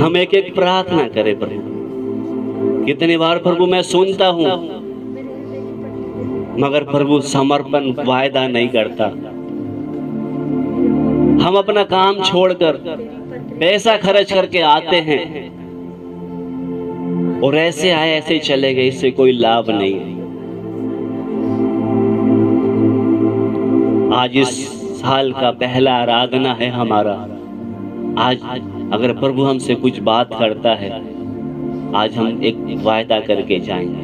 हम एक एक प्रार्थना करें प्रभु। कितनी बार प्रभु मैं सुनता हूं, मगर प्रभु समर्पण वायदा नहीं करता। हम अपना काम छोड़कर पैसा खर्च करके आते हैं और ऐसे आए ऐसे ही चले गए, इससे कोई लाभ नहीं है। आज इस साल का पहला आराधना है हमारा। आज अगर प्रभु हमसे कुछ बात करता है, आज हम एक वायदा करके जाएंगे,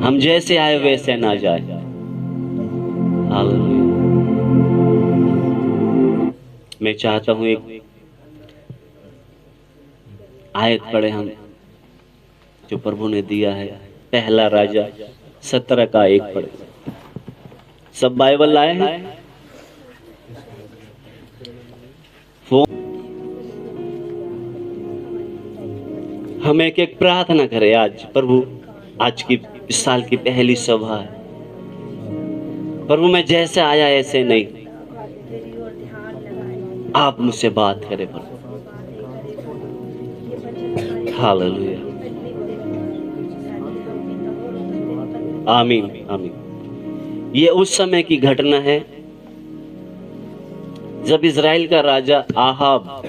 हम जैसे आए वैसे ना जाए। हालेलुया। मैं चाहता हूं एक आयत पढ़े हम, जो प्रभु ने दिया है, पहला राजा 17 का 1 पढ़े। सब बाइबल लाए हैं? हम एक एक प्रार्थना करें आज। प्रभु आज की इस साल की पहली सभा है, प्रभु मैं जैसे आया ऐसे नहीं, आप मुझसे बात करें प्रभु। हालेलुया, आमीन आमीन। ये उस समय की घटना है जब इजराइल का राजा आहाब,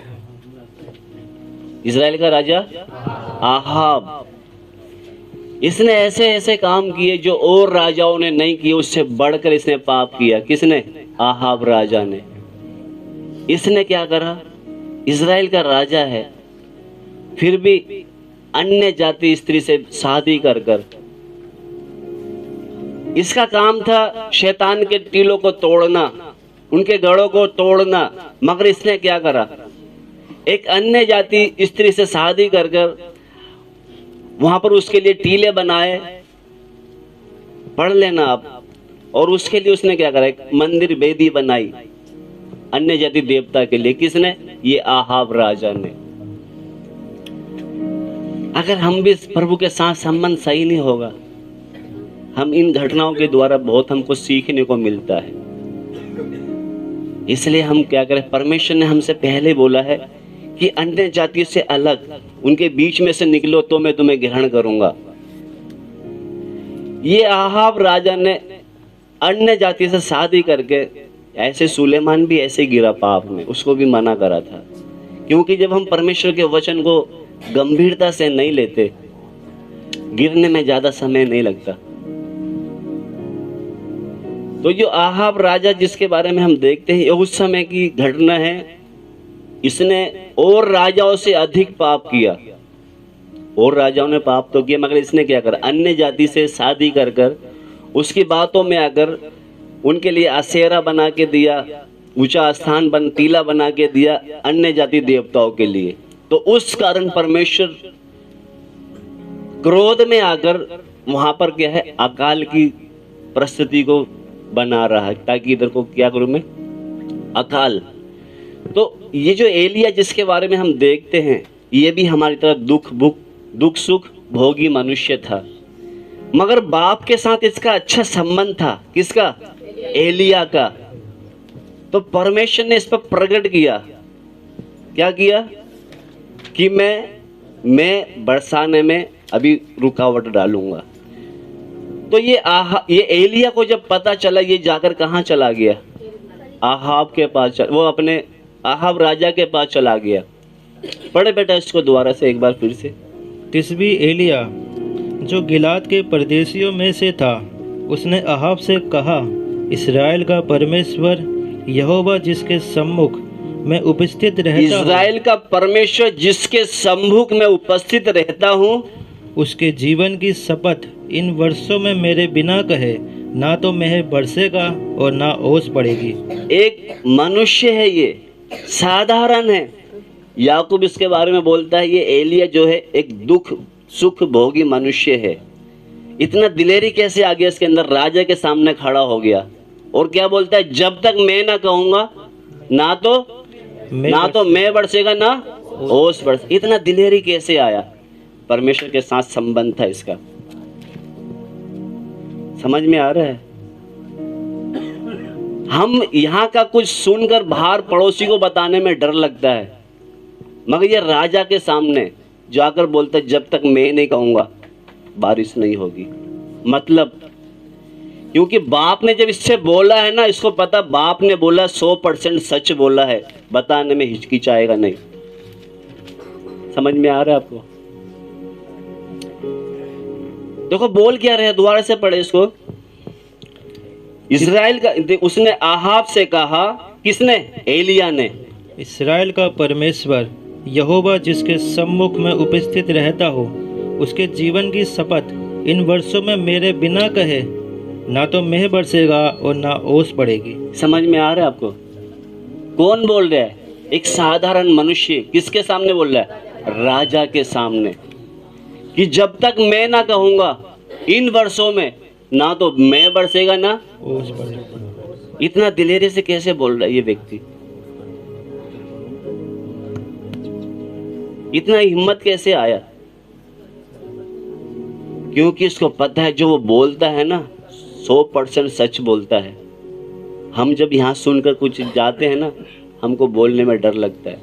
इजराइल का राजा आहाब, इसने ऐसे ऐसे काम किए जो और राजाओं ने नहीं किए, उससे बढ़कर इसने पाप किया। किसने? आहाब राजा ने। इसने क्या करा? इजराइल का राजा है, फिर भी अन्य जाति स्त्री से शादी कर कर, इसका काम था शैतान के टीलों को तोड़ना, उनके गढ़ों को तोड़ना। मगर इसने क्या करा? एक अन्य जाति स्त्री से शादी कर कर वहां पर उसके लिए टीले बनाए, पढ़ लेना आप। और उसके लिए उसने क्या करा? एक मंदिर वेदी बनाई अन्य जाति देवता के लिए। किसने? ये आहाब राजा ने। अगर हम भी प्रभु के साथ संबंध सही नहीं होगा, हम इन घटनाओं के द्वारा बहुत हमको सीखने को मिलता है। इसलिए हम क्या करें? परमेश्वर ने हमसे पहले बोला है कि अन्य जातियों से अलग, उनके बीच में से निकलो तो मैं तुम्हें ग्रहण करूंगा। ये आहाब राजा ने अन्य जाति से शादी करके, ऐसे सुलेमान भी ऐसे गिरा पाप में, उसको भी मना करा था। क्योंकि जब हम परमेश्वर के वचन को गंभीरता से नहीं लेते, गिरने में ज्यादा समय नहीं लगता। तो जो आहाब राजा जिसके बारे में हम देखते हैं, ये उस समय की घटना है। इसने और राजाओं से अधिक पाप किया। और राजाओं ने पाप तो किया, मगर इसने क्या करा? अन्य जाति से शादी कर कर उसकी बातों में आकर उनके लिए आसेरा बना के दिया, ऊंचा स्थान टीला बना के दिया अन्य जाति देवताओं के लिए। तो उस कारण परमेश्वर क्रोध में आकर वहां पर क्या है? अकाल की परिस्थिति को बना रहा है, ताकि इधर को क्या करूं मैं? अकाल। तो ये जो एलिया जिसके बारे में हम देखते हैं, ये भी हमारी तरह दुख सुख भोगी मनुष्य था, मगर बाप के साथ इसका अच्छा संबंध था। किसका? एलिया का। तो परमेश्वर ने इस पर प्रकट किया, क्या किया? कि मैं बरसाने में अभी रुकावट डालूंगा। तो ये एलिया को जब पता चला, ये जाकर कहाँ चला गया? आहाब के पास वो अपने आहाब राजा के पास चला गया। पढ़े बेटा इसको दोबारा से एक बार फिर से। तिस्बी एलिया जो गिलाद के परदेशियों में से था, उसने आहाब से कहा, इस्राएल का परमेश्वर यहोवा जिसके सम्मुख मैं उपस्थित रहता हूँ, इस्राएल का परमेश्वर जिसके सम्मुख में उपस्थित रहता हूँ, उसके जीवन की शपथ इन वर्षों में मेरे बिना कहे ना तो मेह बरसेगा और ना ओस पड़ेगी। एक मनुष्य है, ये साधारण है। याकूब इसके बारे में बोलता है, ये एलिया जो है एक दुख सुख भोगी मनुष्य है। इतना दिलेरी कैसे आ गया इसके अंदर? राजा के सामने खड़ा हो गया और क्या बोलता है? जब तक मैं ना कहूंगा ना तो मैं बरसेगा ना ओस बरस। इतना दिलेरी कैसे आया? परमेश्वर के साथ संबंध था इसका। समझ में आ रहा है? हम यहाँ का कुछ सुनकर बाहर पड़ोसी को बताने में डर लगता है। मगर ये राजा के सामने जाकर बोलता है जब तक मैं नहीं कहूँगा बारिश नहीं होगी। मतलब क्योंकि बाप ने जब इससे बोला है ना, इसको पता बाप ने बोला 100% सच बोला है, बताने में हिचकिचाएगा नहीं। समझ में आ रहा है आपको? देखो बोल क्या रहे, दोबारा से पढ़े इसको। इस्राएल का, उसने आहाब से कहा, किसने? एलिया ने। इस्राएल का परमेश्वर यहोवा जिसके सम्मुख में उपस्थित रहता हो, उसके जीवन की शपथ, इन वर्षों में मेरे बिना कहे ना तो मेह बरसेगा और ना ओस पड़ेगी। समझ में आ रहा है आपको? कौन बोल रहा है? एक साधारण मनुष्य। किसके सामने बोल रहा है? राजा के सामने, कि जब तक मैं ना कहूंगा इन वर्षों में ना तो मैं बरसेगा ना ओस पड़ेगा। इतना दिलेरी से कैसे बोल रहा है ये व्यक्ति? इतना हिम्मत कैसे आया? क्योंकि इसको पता है जो वो बोलता है ना 100% सच बोलता है। हम जब यहाँ सुनकर कुछ जाते हैं ना, हमको बोलने में डर लगता है।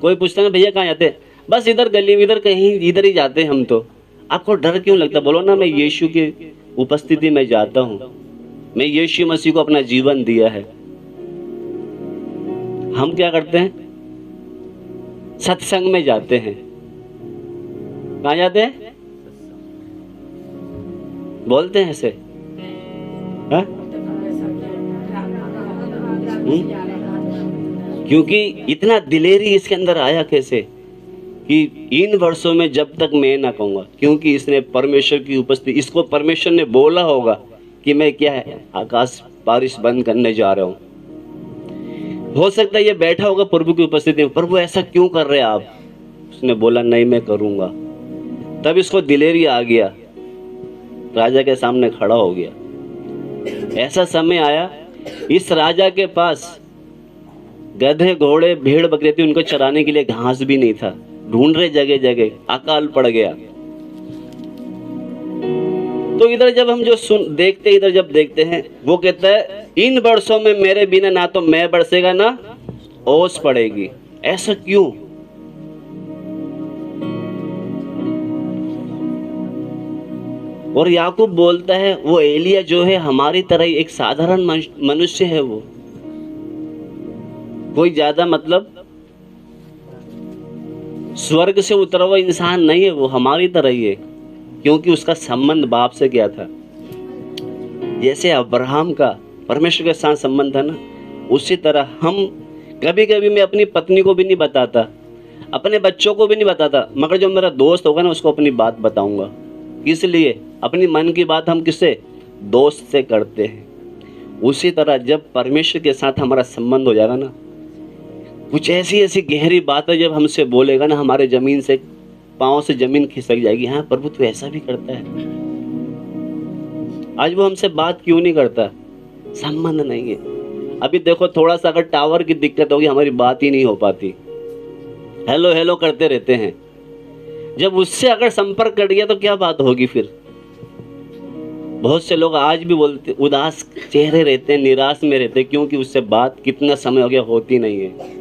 कोई पूछता है भैया कहाँ जाते हैं? बस इधर गली में, इधर कहीं, इधर ही जाते हैं हम तो। आपको डर क्यों लगता? बोलो ना, मैं यीशु की उपस्थिति में जाता हूँ, मैं यीशु मसीह को अपना जीवन दिया है। हम क्या करते हैं? सत्संग में जाते हैं। कहाँ जाते हैं? बोलते हैं ऐसे, हाँ? क्योंकि इतना दिलेरी इसके अंदर आया कैसे कि इन वर्षों में जब तक मैं ना कहूँगा, क्योंकि इसने परमेश्वर की उपस्थिति, इसको परमेश्वर ने बोला होगा कि मैं क्या है, आकाश बारिश बंद करने जा रहा हूँ। हो सकता है ये बैठा होगा प्रभु की उपस्थिति में, प्रभु ऐसा क्यों कर रहे हैं आप? उसने बोला नहीं मैं करूँगा। तब इसको दिलेरी आ गया, राजा के सामने खड़ा हो गया। ऐसा समय आया इस राजा के पास गधे घोड़े भेड़ बकरी थी, उनको चराने के लिए घास भी नहीं था। ढूंढ रहे जगह जगह, अकाल पड़ गया। तो इधर जब हम जो देखते, इधर जब देखते हैं, वो कहता है इन वर्षों में मेरे बिना ना तो मैं बरसेगा ना ओस पड़ेगी। ऐसा क्यों? और याकूब बोलता है वो एलिया जो है हमारी तरह ही एक साधारण मनुष्य है। वो कोई ज्यादा मतलब स्वर्ग से उतरा हुआ इंसान नहीं है, वो हमारी तरह ही है, क्योंकि उसका संबंध बाप से किया था। जैसे अब्राहम का परमेश्वर के साथ संबंध था ना, उसी तरह हम कभी कभी, मैं अपनी पत्नी को भी नहीं बताता, अपने बच्चों को भी नहीं बताता, मगर जो मेरा दोस्त होगा ना उसको अपनी बात बताऊंगा। इसलिए अपनी मन की बात हम किससे? दोस्त से करते हैं। उसी तरह जब परमेश्वर के साथ हमारा संबंध हो जाएगा ना, कुछ ऐसी ऐसी गहरी बातें जब हमसे बोलेगा ना, हमारे जमीन से, पाँव से जमीन खिसक जाएगी। हाँ प्रभु तू ऐसा भी करता है। आज वो हमसे बात क्यों नहीं करता? संबंध नहीं है। अभी देखो थोड़ा सा अगर टावर की दिक्कत होगी, हमारी बात ही नहीं हो पाती, हेलो हेलो करते रहते हैं। जब उससे अगर संपर्क कर गया तो क्या बात होगी फिर? बहुत से लोग आज भी बोलते, उदास चेहरे रहते हैं, निराश में रहते हैं, क्योंकि उससे बात कितना समय हो गया होती नहीं है।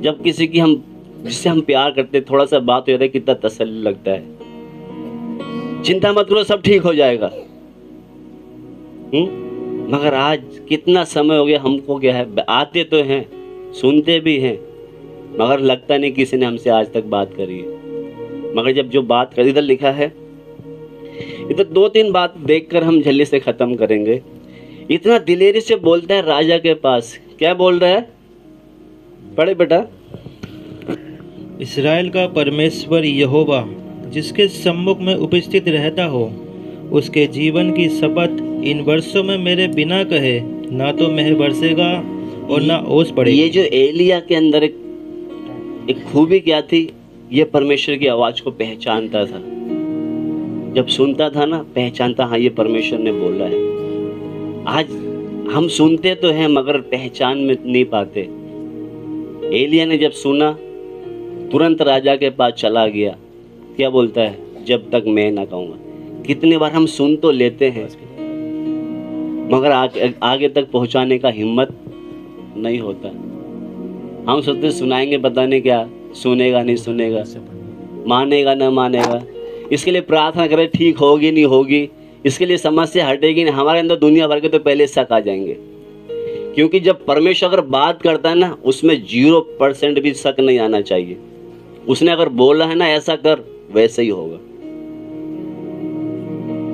जब किसी की हम, जिससे हम प्यार करते, थोड़ा सा बात हो जाता है, कितना तसल्ली लगता है। चिंता मत करो सब ठीक हो जाएगा। मगर आज कितना समय हो गया, हमको क्या है, आते तो हैं, सुनते भी हैं, मगर लगता नहीं किसी ने हमसे आज तक बात करी है। मगर जब जो बात कर, इधर लिखा है, इधर 2-3 बात देखकर हम जल्दी से खत्म करेंगे। इतना दिलेरी से बोलता है राजा के पास। क्या बोल रहा है? पढ़े बेटा। इस्राएल का परमेश्वर यहोवा जिसके सम्मुख में उपस्थित रहता हो, उसके जीवन की शपथ, इन वर्षों में मेरे बिना कहे ना तो मेह बरसेगा और ना ओस पड़ेगी। ये जो एलिया के अंदर एक खूबी क्या थी, ये परमेश्वर की आवाज को पहचानता था। जब सुनता था ना, पहचानता, हाँ ये परमेश्वर ने बोला है। आज हम सुनते तो हैं मगर पहचान में नहीं पाते। एलिया ने जब सुना, तुरंत राजा के पास चला गया। क्या बोलता है? जब तक मैं ना कहूँगा। कितनी बार हम सुन तो लेते हैं मगर आगे तक पहुँचाने का हिम्मत नहीं होता। हम सोचते सुनाएंगे पता नहीं क्या, सुनेगा नहीं सुनेगा, मानेगा ना मानेगा। इसके लिए प्रार्थना करें, ठीक होगी नहीं होगी, इसके लिए समस्या हटेगी नहीं। हमारे अंदर दुनिया भर के तो पहले शक आ जाएंगे, क्योंकि जब परमेश्वर अगर बात करता है ना, उसमें 0% भी शक नहीं आना चाहिए। उसने अगर बोला है ना ऐसा कर, वैसे ही होगा।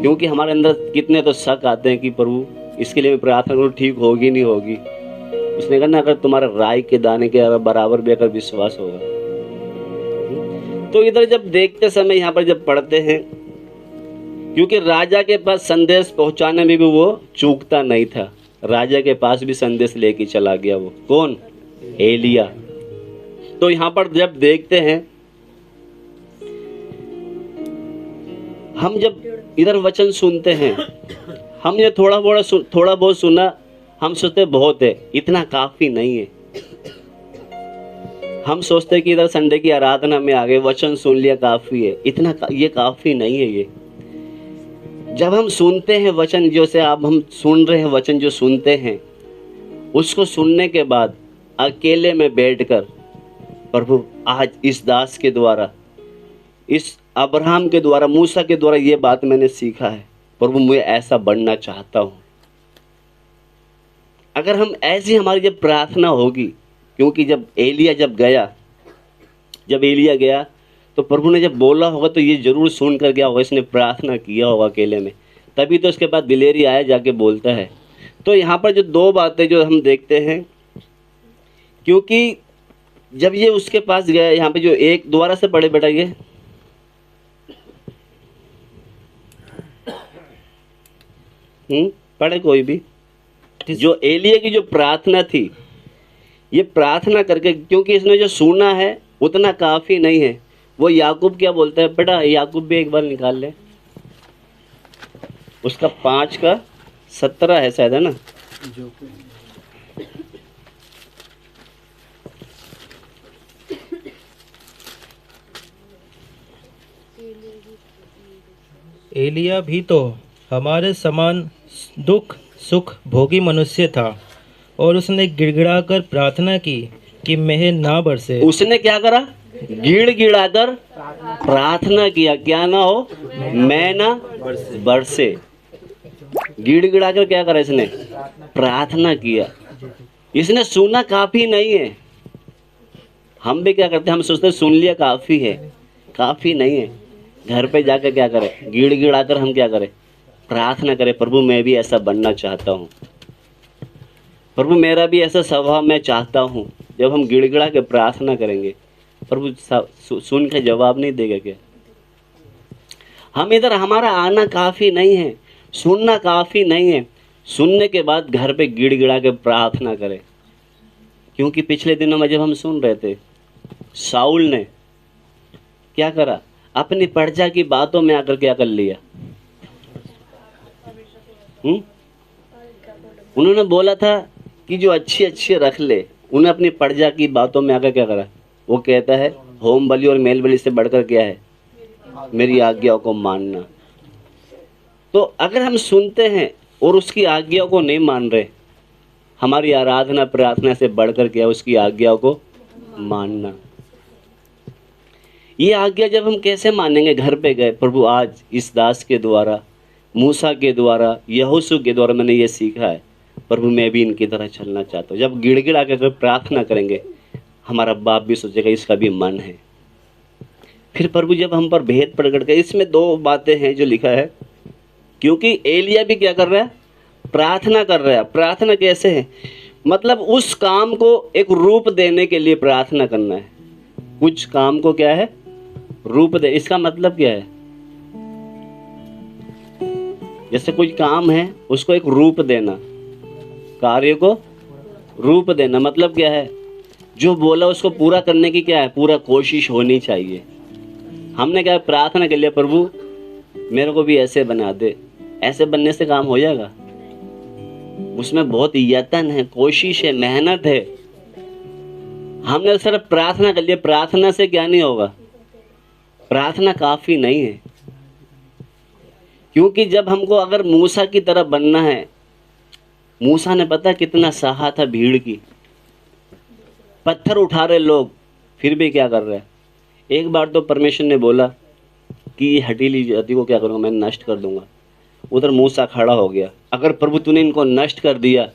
क्योंकि हमारे अंदर कितने तो शक आते हैं कि प्रभु इसके लिए मैं प्रार्थना करूँ, ठीक होगी नहीं होगी। उसने कहा ना, अगर तुम्हारे राई के दाने के बराबर भी अगर विश्वास होगा। तो इधर जब देखते समय यहाँ पर जब पढ़ते हैं, क्योंकि राजा के पास संदेश पहुंचाने में भी वो चूकता नहीं था। राजा के पास भी संदेश लेके चला गया। वो कौन? एलिया। तो यहाँ पर जब देखते हैं, हम जब इधर वचन सुनते हैं, हमने थोड़ा बहुत सुना, हम सोचते बहुत है, इतना काफी नहीं है। हम सोचते कि इधर संडे की आराधना में आ गए, वचन सुन लिया, काफी है, इतना ये काफी नहीं है। ये जब हम सुनते हैं वचन, जो से आप हम सुन रहे हैं वचन जो सुनते हैं, उसको सुनने के बाद अकेले में बैठकर, प्रभु आज इस दास के द्वारा, इस अब्राहम के द्वारा, मूसा के द्वारा ये बात मैंने सीखा है, प्रभु मैं ऐसा बनना चाहता हूँ। अगर हम ऐसी हमारी जब प्रार्थना होगी, क्योंकि जब एलिया गया तो प्रभु ने जब बोला होगा तो ये जरूर सुन कर गया होगा, इसने प्रार्थना किया होगा अकेले में, तभी तो उसके बाद दिलेरी आया जाके बोलता है। तो यहाँ पर जो दो बातें जो हम देखते हैं, क्योंकि जब ये उसके पास गया, यहाँ पे जो एक दोबारा से पढ़े बेटा, ये पढ़े कोई भी, जो एलिया की जो प्रार्थना थी, ये प्रार्थना करके, क्योंकि इसने जो सुना है उतना काफी नहीं है। वो याकूब क्या बोलता है बेटा, याकूब भी एक बार निकाल ले, उसका 5:17 है शायद, है ना? एलिया भी तो हमारे समान दुख सुख भोगी मनुष्य था, और उसने गिड़गिड़ाकर प्रार्थना की कि मेह ना बरसे। उसने क्या करा? गिड़गिड़ाकर प्रार्थना किया, क्या ना हो, मैं ना बरसे। गिड़गिड़ाकर क्या करा इसने? प्रार्थना किया। इसने सुना काफी नहीं है। हम भी क्या करते हैं, हम सोचते हैं सुन लिया काफी है, काफी नहीं है। घर पे जाकर क्या करें? गिड़गिड़ाकर हम क्या करें? प्रार्थना करें, प्रभु मैं भी ऐसा बनना चाहता हूँ, प्रभु मेरा भी ऐसा स्वभाव मैं चाहता हूँ। जब हम गिड़गिड़ा के प्रार्थना करेंगे, प्रभु सुन के जवाब नहीं देगा क्या? हम इधर, हमारा आना काफ़ी नहीं है, सुनना काफ़ी नहीं है। सुनने के बाद घर पे गिड़गिड़ा के प्रार्थना करें। क्योंकि पिछले दिनों में जब हम सुन रहे थे, शाऊल ने क्या करा? अपनी प्रजा की बातों में आकर क्या कर लिया? उन्होंने बोला था कि जो अच्छे अच्छे रख ले, उन्हें अपनी प्रजा की बातों में आकर क्या करा? वो कहता है होम बलि और मेल बलि से बढ़कर क्या है? मेरी आज्ञाओं को मानना। तो अगर हम सुनते हैं और उसकी आज्ञाओं को नहीं मान रहे, हमारी आराधना प्रार्थना से बढ़कर क्या? उसकी आज्ञाओं को मानना। ये आज्ञा जब हम कैसे मानेंगे? घर पे गए, प्रभु आज इस दास के द्वारा, मूसा के द्वारा, यहोशू के द्वारा मैंने ये सीखा है, प्रभु मैं भी इनकी तरह चलना चाहता हूँ। जब गिड़गिड़ा कर प्रार्थना करेंगे, हमारा बाप भी सोचेगा इसका भी मन है। फिर प्रभु जब हम पर भेद प्रकट करे, इसमें दो बातें हैं जो लिखा है। क्योंकि एलिया भी क्या कर रहा है? प्रार्थना कर रहा है। प्रार्थना कैसे है? मतलब उस काम को एक रूप देने के लिए प्रार्थना करना है। कुछ काम को क्या है? रूप दे। इसका मतलब क्या है? जैसे कोई काम है, उसको एक रूप देना, कार्य को रूप देना। मतलब क्या है? जो बोला उसको पूरा करने की क्या है? पूरा कोशिश होनी चाहिए। हमने क्या प्रार्थना कर लिया, प्रभु मेरे को भी ऐसे बना दे। ऐसे बनने से काम हो जाएगा? उसमें बहुत यत्न है, कोशिश है, मेहनत है। हमने सिर्फ प्रार्थना कर लिया, प्रार्थना से क्या नहीं होगा? प्रार्थना काफी नहीं है। क्योंकि जब हमको अगर मूसा की तरह बनना है, मूसा ने पता कितना सहा था भीड़ की। पत्थर उठा रहे लोग, फिर भी क्या कर रहे हैं। एक बार तो परमेश्वर ने बोला कि ये हठीली जाति को क्या करूँगा, मैं नष्ट कर दूंगा। उधर मूसा खड़ा हो गया, अगर प्रभु तूने इनको नष्ट कर दिया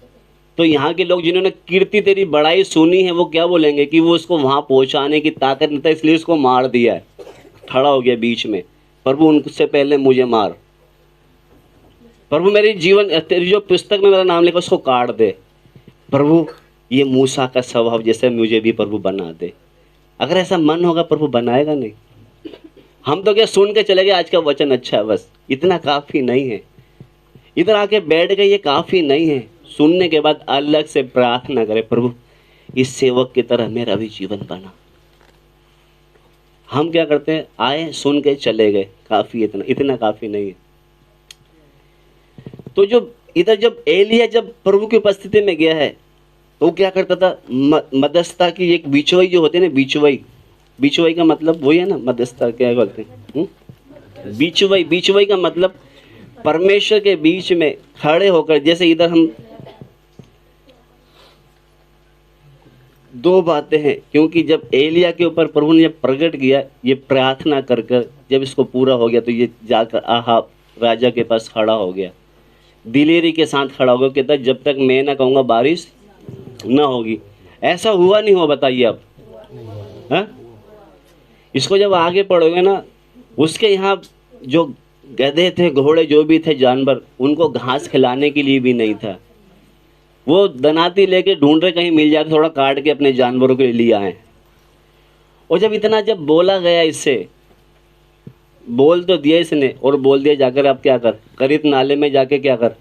तो यहाँ के लोग जिन्होंने कीर्ति तेरी बड़ाई सुनी है वो क्या बोलेंगे कि वो उसको वहाँ पहुँचाने की ताकत नहीं था इसलिए उसको मार दिया है। खड़ा हो गया बीच में, प्रभु उनसे पहले मुझे मार, प्रभु मेरी जीवन तेरी जो पुस्तक में मेरा नाम लिखा उसको काट दे। प्रभु ये मूसा का स्वभाव जैसे मुझे भी प्रभु बना दे। अगर ऐसा मन होगा प्रभु बनाएगा नहीं। हम तो क्या सुन के चले गए आज का वचन अच्छा है, बस इतना काफ़ी नहीं है। इधर आके बैठ गए ये काफ़ी नहीं है। सुनने के बाद अलग से प्रार्थना करें, प्रभु इस सेवक की तरह मेरा भी जीवन बना। हम क्या करते हैं, आए सुन के चले गए, काफ़ी इतना इतना काफ़ी नहीं है। तो जो इधर जब एलिया जब प्रभु की उपस्थिति में गया है तो वो क्या करता था, मध्यस्थता की एक बिचवई जो होती है ना, बिचवई का मतलब वही है ना, मध्यस्थता क्या बोलते हैं, बिचवई का मतलब परमेश्वर के बीच में खड़े होकर, जैसे इधर हम दो बातें हैं, क्योंकि जब एलिया के ऊपर प्रभु ने जब प्रकट किया, ये प्रार्थना कर कर जब इसको पूरा हो गया तो ये जाकर आहाब राजा के पास खड़ा हो गया, दिलेरी के साथ खड़ा हो गया, कहता जब तक मैं ना कहूँगा बारिश ना होगी। ऐसा हुआ नहीं हुआ बताइए अब, हाँ? इसको जब आगे पढ़ोगे ना, उसके यहाँ जो गधे थे, घोड़े, जो भी थे जानवर, उनको घास खिलाने के लिए भी नहीं था। वो दनाती लेके ढूंढ रहे कहीं मिल जाए थोड़ा काट के अपने जानवरों के लिए आए। और जब इतना जब बोला गया, इससे बोल तो दिया इसने, और बोल दिया जाकर अब क्या कर, करीब नाले में जाके क्या कर,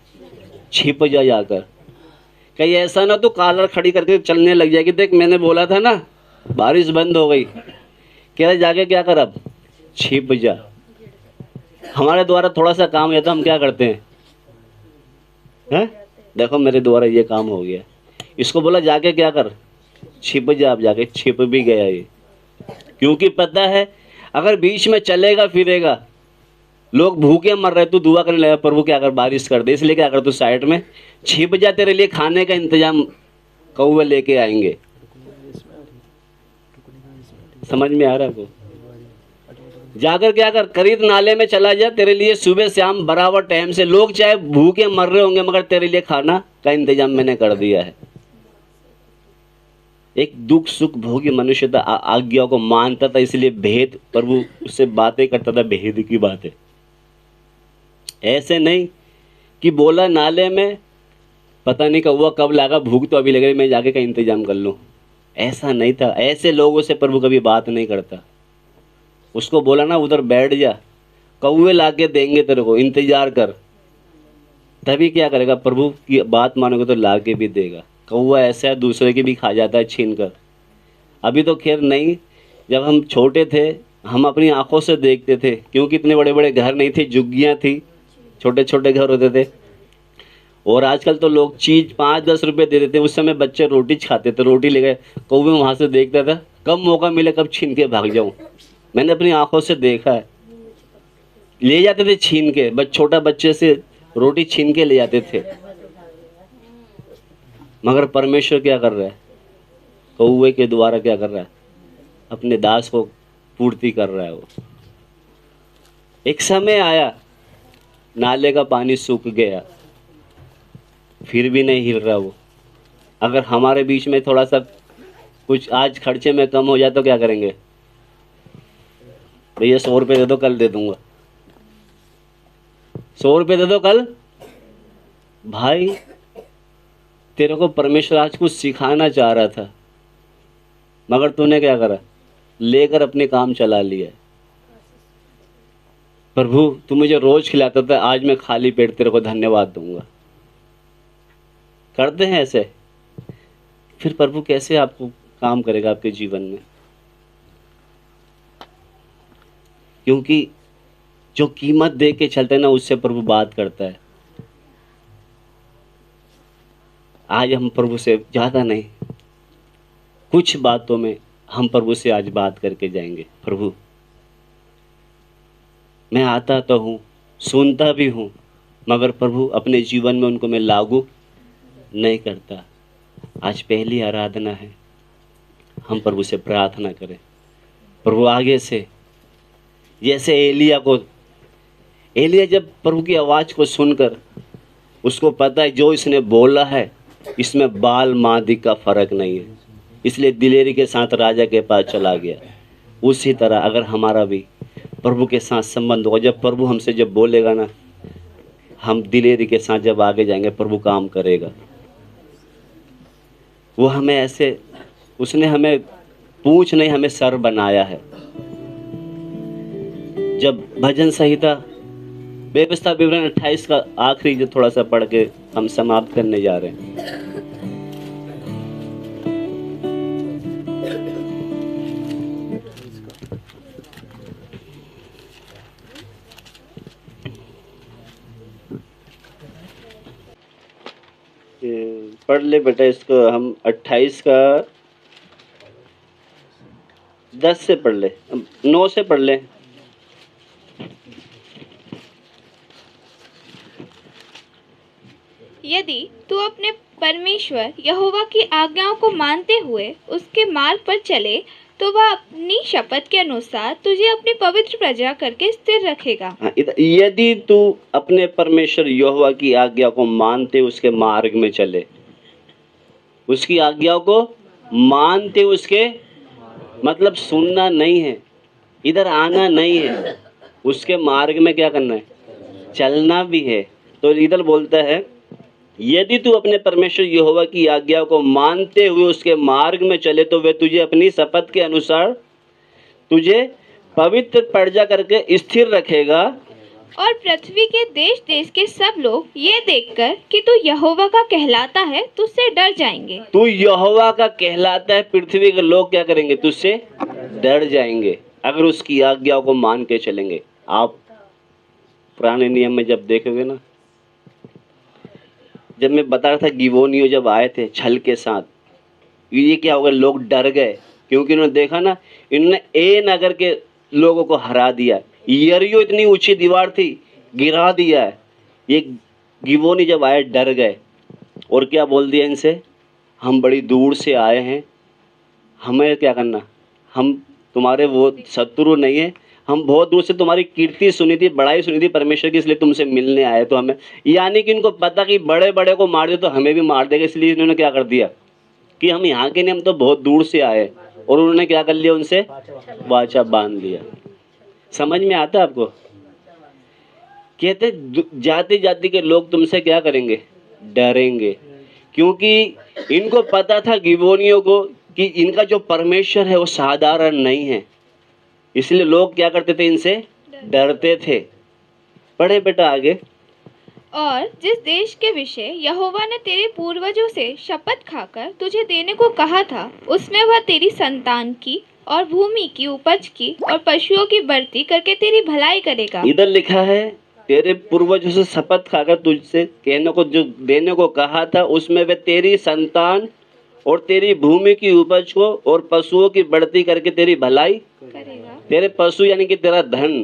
छिप जा जाकर। कहीं ऐसा ना तो कालर खड़ी करके चलने लग जाएगी, देख मैंने बोला था ना बारिश बंद हो गई, कह रहे जाके क्या कर, अब छिप जा। हमारे द्वारा थोड़ा सा काम है तो हम क्या करते हैं, देखो मेरे द्वारा ये काम हो गया, इसको बोला जाके क्या कर, छिप जा। अब जाके छिप भी गया ये, क्योंकि पता है अगर बीच में चलेगा फिरेगा, लोग भूखे मर रहे, तू दुआ करने लगा प्रभु क्या कर बारिश कर दे, इसलिए क्या कर तू साइड में छिप जा, तेरे लिए खाने का इंतजाम कौवे लेके आएंगे। समझ में आ रहा है आपको? जाकर क्या कर, करीब नाले में चला जा, तेरे लिए सुबह शाम बराबर टाइम से, लोग चाहे भूखे मर रहे होंगे मगर तेरे लिए खाना का इंतजाम मैंने कर दिया है। एक दुख सुख भोगी मनुष्य था, आज्ञा को मानता था, इसलिए भेद प्रभु उससे बातें करता था, भेद की बातें। ऐसे नहीं कि बोला नाले में पता नहीं कौवा कब लगा, भूख तो अभी लग रही, मैं जाके का इंतजाम कर लूँ, ऐसा नहीं था। ऐसे लोगों से प्रभु कभी बात नहीं करता। उसको बोला ना उधर बैठ जा, कौवे लाके देंगे तेरे को, इंतजार कर, तभी क्या करेगा, प्रभु की बात मानोगे तो लाके भी देगा। कौवा ऐसा है दूसरे की भी खा जाता है छीन कर। अभी तो खैर नहीं, जब हम छोटे थे हम अपनी आंखों से देखते थे, क्योंकि इतने बड़े बड़े घर नहीं थे, झुग्गियाँ थी, छोटे छोटे घर होते थे। और आजकल तो लोग चीज़ 5-10 रुपये दे देते। उस समय बच्चे रोटी खाते थे, रोटी ले गए, कौवे वहाँ से देखता था, कब मौका मिले कब छीन के भाग जाऊँ। मैंने अपनी आंखों से देखा है, ले जाते थे छीन के, छोटा बच्चे से रोटी छीन के ले जाते थे। मगर परमेश्वर क्या कर रहा है, कौवे के द्वारा क्या कर रहा है, अपने दास को पूर्ति कर रहा है। वो एक समय आया, नाले का पानी सूख गया, फिर भी नहीं हिल रहा वो। अगर हमारे बीच में थोड़ा सा कुछ आज खर्चे में कम हो जाए तो क्या करेंगे, भैया 100 रुपये दे दो कल दे दूंगा, 100 रुपये दे दो कल। भाई तेरे को परमेश्वर आज कुछ सिखाना चाह रहा था, मगर तूने क्या करा, लेकर अपने काम चला लिया। प्रभु तू मुझे रोज खिलाता था, आज मैं खाली पेट तेरे को धन्यवाद दूंगा। करते हैं ऐसे, फिर प्रभु कैसे आपको काम करेगा आपके जीवन में? क्योंकि जो कीमत दे के चलते हैं ना, उससे प्रभु बात करता है। आज हम प्रभु से ज़्यादा नहीं, कुछ बातों में हम प्रभु से आज बात करके जाएंगे। प्रभु मैं आता तो हूँ, सुनता भी हूँ, मगर प्रभु अपने जीवन में उनको मैं लागू नहीं करता। आज पहली आराधना है, हम प्रभु से प्रार्थना करें। प्रभु आगे से, जैसे एलिया जब प्रभु की आवाज़ को सुनकर उसको पता है जो इसने बोला है इसमें बाल मादी का फर्क नहीं है, इसलिए दिलेरी के साथ राजा के पास चला गया। उसी तरह अगर हमारा भी प्रभु के साथ संबंध होगा, जब प्रभु हमसे जब बोलेगा ना, हम दिलेरी के साथ जब आगे जाएंगे प्रभु काम करेगा। वो हमें ऐसे, उसने हमें पूंछ नहीं हमें सर बनाया है। जब भजन संहिता व्यवस्था विवरण 28 का आखिरी जो थोड़ा सा पढ़ के हम समाप्त करने जा रहे हैं। पढ़ ले बेटा इसको, हम 28 का 10 से पढ़ ले, 9 से पढ़ ले। यदि तू अपने परमेश्वर यहोवा की आज्ञाओं को मानते हुए उसके मार्ग पर चले तो वह अपनी शपथ के अनुसार तुझे अपनी पवित्र प्रजा करके स्थिर रखेगा। यदि तू अपने परमेश्वर यहोवा की आज्ञा को मानते उसके मार्ग में चले, उसकी आज्ञाओं को मानते, उसके मतलब सुनना नहीं है, इधर आना नहीं है, उसके मार्ग में क्या करना है, चलना भी है। तो इधर बोलता है यदि तू अपने परमेश्वर यहोवा की आज्ञा को मानते हुए उसके मार्ग में चले तो वे तुझे अपनी शपथ के अनुसार तुझे पवित्र प्रजा करके स्थिर रखेगा। और पृथ्वी के देश देश के सब लोग ये देखकर कि तू यहोवा का कहलाता है तुझसे डर जाएंगे। तू यहोवा का कहलाता है, पृथ्वी के लोग क्या करेंगे, तुझसे डर जाएंगे अगर उसकी आज्ञाओं को मान के चलेंगे। आप पुराने नियम में जब देखोगे ना, जब मैं बता रहा था गिबोनियों जब आए थे छल के साथ, ये क्या होगा, लोग डर गए क्योंकि उन्होंने देखा ना इन्होंने ए नगर के लोगों को हरा दिया, यरीहो इतनी ऊंची दीवार थी गिरा दिया है। ये गिबोनी जब आए डर गए और क्या बोल दिया इनसे, हम बड़ी दूर से आए हैं, हमें क्या करना, हम तुम्हारे वो शत्रु नहीं है, हम बहुत दूर से तुम्हारी कीर्ति सुनी थी, बड़ाई सुनी थी परमेश्वर की, इसलिए तुमसे मिलने आए। तो हमें, यानी कि इनको पता कि बड़े बड़े को मार दे तो हमें भी मार देगा, इसलिए इन्होंने क्या कर दिया कि हम यहाँ के नहीं, हम तो बहुत दूर से आए। और उन्होंने क्या कर लिया, उनसे वाचा बांध लिया। समझ में आता है आपको? कहते जाति जाति के लोग तुमसे क्या करेंगे, डरेंगे, क्योंकि इनको पता था गिबोनियों को कि इनका जो परमेश्वर है वो साधारण नहीं है, इसलिए लोग क्या करते थे, इनसे डरते थे। पढ़े बेटा आगे। और जिस देश के विषय यहोवा ने तेरे पूर्वजों से शपथ खाकर तुझे देने को कहा था, उसमें वह तेरी संतान की और भूमि की उपज की और पशुओं की बढ़ती करके तेरी भलाई करेगा। इधर लिखा है तेरे पूर्वजों से शपथ खाकर तुझसे कहने को जो देने को कहा था, उसमें वे तेरी संतान और तेरी भूमि की उपज को और पशुओं की बढ़ती करके तेरी भलाई करेगा। तेरे पशु यानी कि तेरा धन,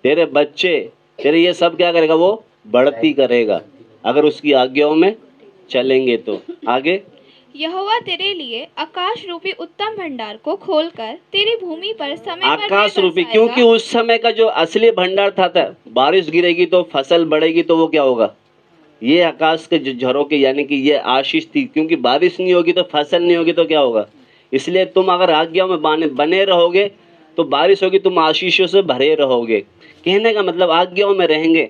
तेरे बच्चे, तेरे ये सब क्या करेगा, वो बढ़ती करेगा अगर उसकी आज्ञाओं में चलेंगे। तो आगे, यहोवा तेरे लिए आकाश रूपी उत्तम भंडार को खोलकर तेरी भूमि पर समय पर आकाश रूपी, बरसाएगा। क्योंकि उस समय का जो असली भंडार था बारिश गिरेगी तो फसल बढ़ेगी, तो वो क्या होगा, ये आकाश के झरों के यानी कि ये आशीष थी, क्योंकि बारिश नहीं होगी तो फसल नहीं होगी तो क्या होगा। इसलिए तुम अगर आज्ञाओं में बने रहोगे तो बारिश होगी, तुम आशीषों से भरे रहोगे। कहने का मतलब आज्ञाओं में रहेंगे,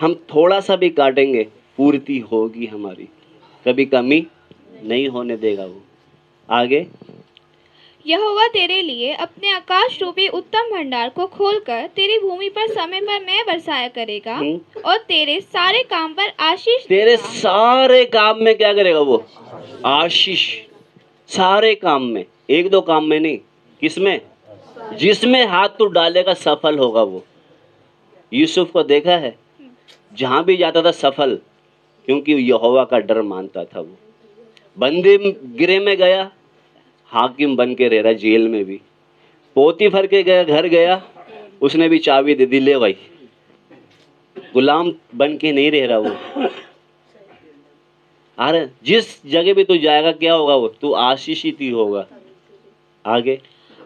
हम थोड़ा सा भी काटेंगे पूर्ति होगी हमारी, कभी कमी नहीं होने देगा वो। आगे, यहोवा तेरे लिए अपने आकाश रूपी उत्तम भंडार को खोलकर तेरी भूमि पर समय पर मैं बरसाया करेगा और तेरे सारे काम पर आशीष तेरे देगा। सारे काम में क्या करेगा वो, आशीष। सारे काम में, एक दो काम में नहीं, किसमें, जिसमें हाथ तू डालेगा सफल होगा वो। यूसुफ को देखा है, जहां भी जाता था सफल, क्योंकि यहोवा का डर मानता था वो। बंदी गिरे में गया, हाकिम बन के रह रहा जेल में भी। पोतीफर के गया घर गया, उसने भी चाबी दे दी, ले भाई, गुलाम बन के नहीं रह रहा वो। अरे जिस जगह भी तू जाएगा क्या होगा वो, तू आशीषित ही होगा। आगे,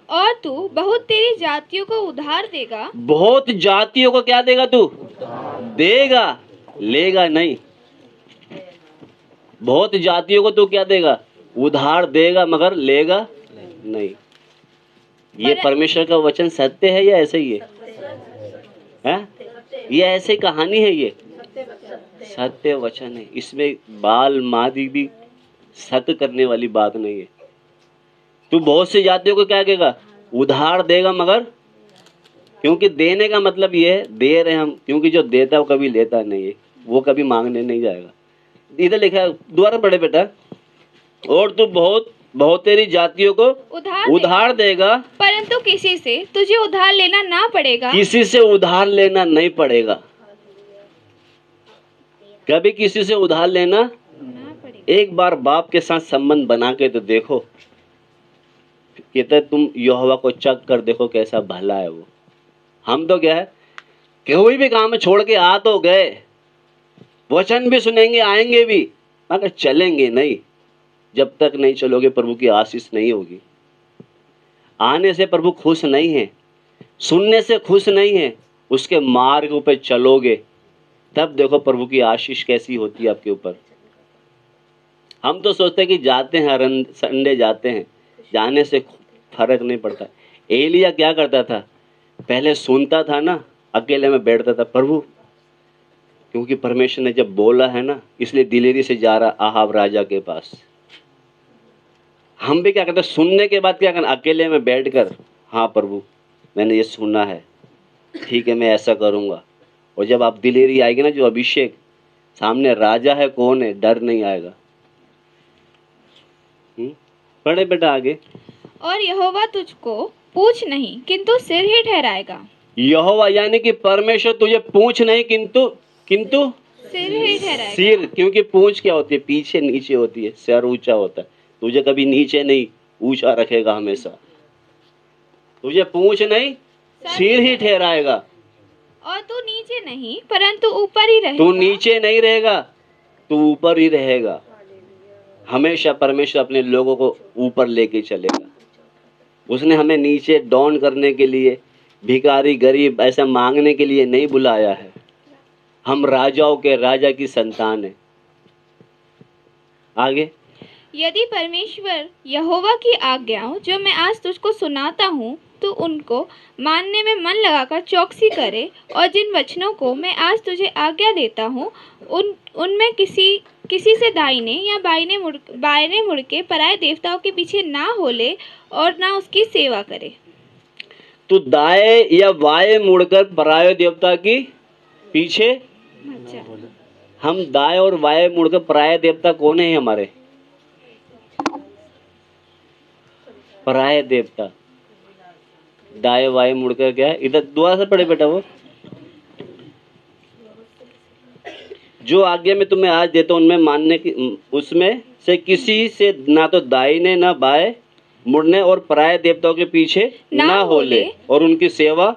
और तू बहुत तेरी जातियों को उधार देगा। बहुत जातियों को क्या देगा तू? देगा, लेगा नहीं। बहुत जातियों को तू क्या देगा? उधार देगा, मगर लेगा नहीं। ये परमेश्वर का वचन सत्य है या ऐसे ही है? ये ऐसे कहानी है, ये सत्य वचन है। इसमें बाल मादी भी सत्य करने वाली बात नहीं है। तू बहुत सी जातियों को क्या देगा? उधार देगा, मगर क्योंकि देने का मतलब ये है, दे रहे हम, क्योंकि जो देता है वो कभी लेता नहीं है, वो कभी मांगने नहीं जाएगा। इधर लिखा है, दोबारा पढ़े बेटा। और तू बहुत बहुत तेरी जातियों को उधार देगा, परंतु किसी से तुझे उधार लेना ना पड़ेगा। किसी से उधार लेना नहीं पड़ेगा, कभी किसी से उधार लेना ना पड़ेगा। एक बार बाप के साथ संबंध बना के तो देखो। कहते तुम यहोवा को चेक कर देखो कैसा भला है वो। हम तो क्या है, कोई भी काम छोड़ के आ तो गए, वचन भी सुनेंगे, आएंगे भी, मगर चलेंगे नहीं। जब तक नहीं चलोगे प्रभु की आशीष नहीं होगी। आने से प्रभु खुश नहीं है, सुनने से खुश नहीं है, उसके मार्ग पे चलोगे तब देखो प्रभु की आशीष कैसी होती है आपके ऊपर। हम तो सोचते हैं कि जाते हैं, हर संडे जाते हैं, जाने से फर्क नहीं पड़ता। एलिया क्या करता था? पहले सुनता था ना, अकेले में बैठता था, प्रभु क्योंकि परमेश्वर ने जब बोला है ना, इसलिए दिलेरी से जा रहा आहाब राजा के पास। हम भी क्या करते हैं, सुनने के बाद क्या करना, अकेले में बैठकर, हाँ प्रभु मैंने ये सुना है, ठीक है मैं ऐसा करूँगा। और जब आप दिलेरी आएगी ना, जो अभिषेक, सामने राजा है, कौन है, डर नहीं आएगा। पढ़े बेटा आगे। और यहोवा तुझको पूछ नहीं किंतु सिर ही ठहराएगा। यहोवा यानी कि परमेश्वर तुझे पूछ नहीं किंतु सिर ही ठहराएगा। सिर, क्योंकि पूछ क्या होती है, पीछे नीचे होती है, सिर ऊंचा होता है। तुझे कभी नीचे नहीं, ऊंचा रखेगा हमेशा। तुझे पूछ नहीं, सिर ही ठहराएगा। और तू नीचे नहीं परंतु ऊपर ही रहेगा। तू नीचे नहीं रहेगा, तू ऊपर ही रहेगा। हमेशा परमेश्वर अपने लोगों को ऊपर लेके चलेगा। उसने हमें नीचे डाउन करने के लिए, भिखारी गरीब ऐसा मांगने के लिए नहीं बुलाया है। हम राजाओं के राजा की संतान है। आगे, यदि परमेश्वर यहोवा की आज्ञाओं जो मैं आज तुझको सुनाता हूँ तो उनको मानने में मन लगाकर चौकसी करे, और जिन वचनों को मैं आज तुझे आज्ञा देता हूँ उनमें किसी से दाहिने या बाएं मुड़ के पराये देवताओं के पीछे ना होले और ना उसकी सेवा करे। तो दाएं या बाएं मुड़कर पराये देवता की पीछे, हम दाएं और बाएं मुड़कर पराये देवता कौन है हमारे? पराये देवता। दाएं बाएं मुड़कर क्या है? इधर दुआ से पढ़े बेटा। वो जो आज्ञा मैं तुम्हें आज देता हूं उनमें मानने की, उसमें से किसी से ना तो दाहिने ना बाएं मुड़ने और पराये देवताओं के पीछे ना होले और उनकी सेवा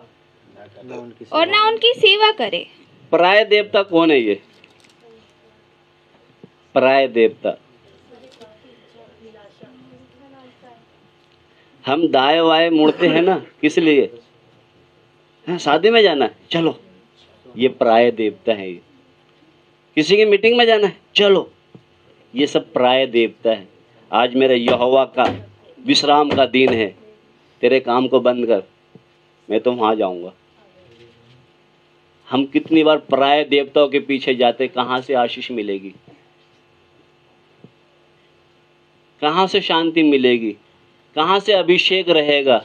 करे। पराये देवता कौन है? ये पराये देवता। हम दाएं बाएं मुड़ते हैं ना, किस लिए? हाँ, शादी में जाना है, चलो, ये पराये देवता है। ये किसी की मीटिंग में जाना है, चलो, ये सब पराये देवता है। आज मेरे यहोवा का विश्राम का दिन है, तेरे काम को बंद कर, मैं तो वहां जाऊंगा। हम कितनी बार पराये देवताओं के पीछे जाते, कहां से आशीष मिलेगी, कहां से शांति मिलेगी, कहां से अभिषेक रहेगा,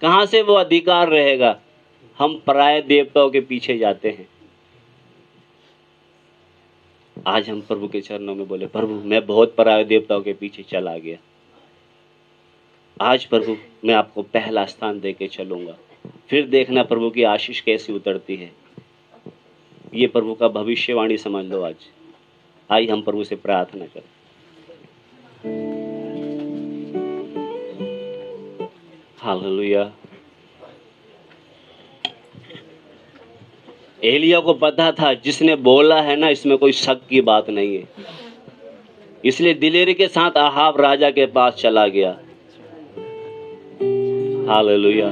कहां से वो अधिकार रहेगा? हम पराये देवताओं के पीछे जाते हैं। आज हम प्रभु के चरणों में बोले, प्रभु मैं बहुत पराये देवताओं के पीछे चला गया, आज प्रभु मैं आपको पहला स्थान देके चलूंगा। फिर देखना प्रभु की आशीष कैसी उतरती है। ये प्रभु का भविष्यवाणी समझ लो। आज आइए हम प्रभु से प्रार्थना करें। हालेलुया। एलिया को पता था, जिसने बोला है ना, इसमें कोई शक की बात नहीं है, इसलिए दिलेरी के साथ आहाब राजा के पास चला गया। हालेलुया।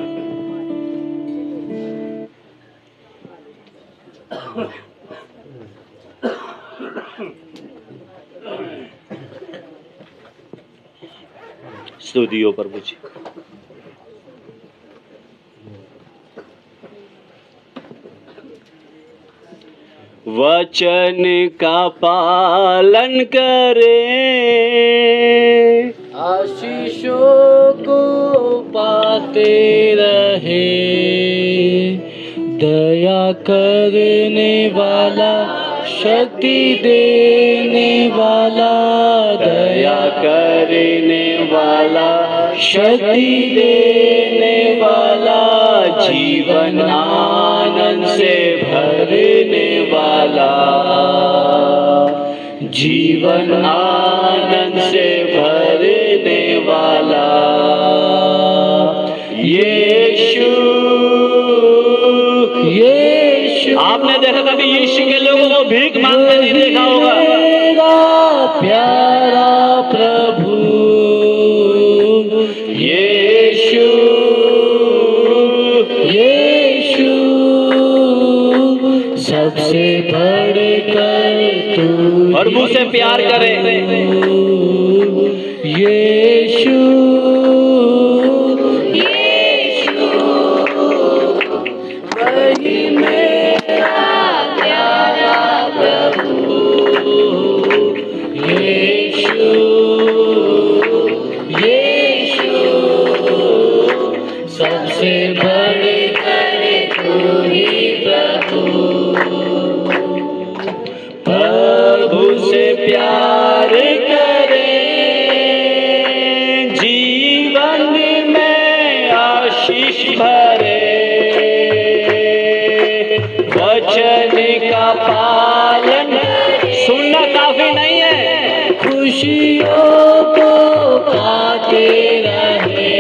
स्तुतियों प्रभु जी। वचन का पालन करें, आशीषों को पाते रहे, दया करने वाला, शक्ति देने वाला, दया करने वाला, शक्ति देने वाला, जीवन आनंद से भरने वाला, जीवन आनंद से भरने वाला, यीशु। यीशु आपने देखा कभी यीशु के लोगों को भीख मांगते नहीं देखा होगा। मेरा प्यारा प्रभु यीशु, यीशु, सबसे बढ़कर तू प्रभु से प्यार करें। यीशु, वही मेरा प्यारा प्रभु यीशु, यीशु, सबसे बढ़कर तू ही प्रभु। प्रभु से प्यार करें, जीवन में आशीष भरे, वचन का पालन सुनना काफी नहीं है, खुशियों को पाते रहे,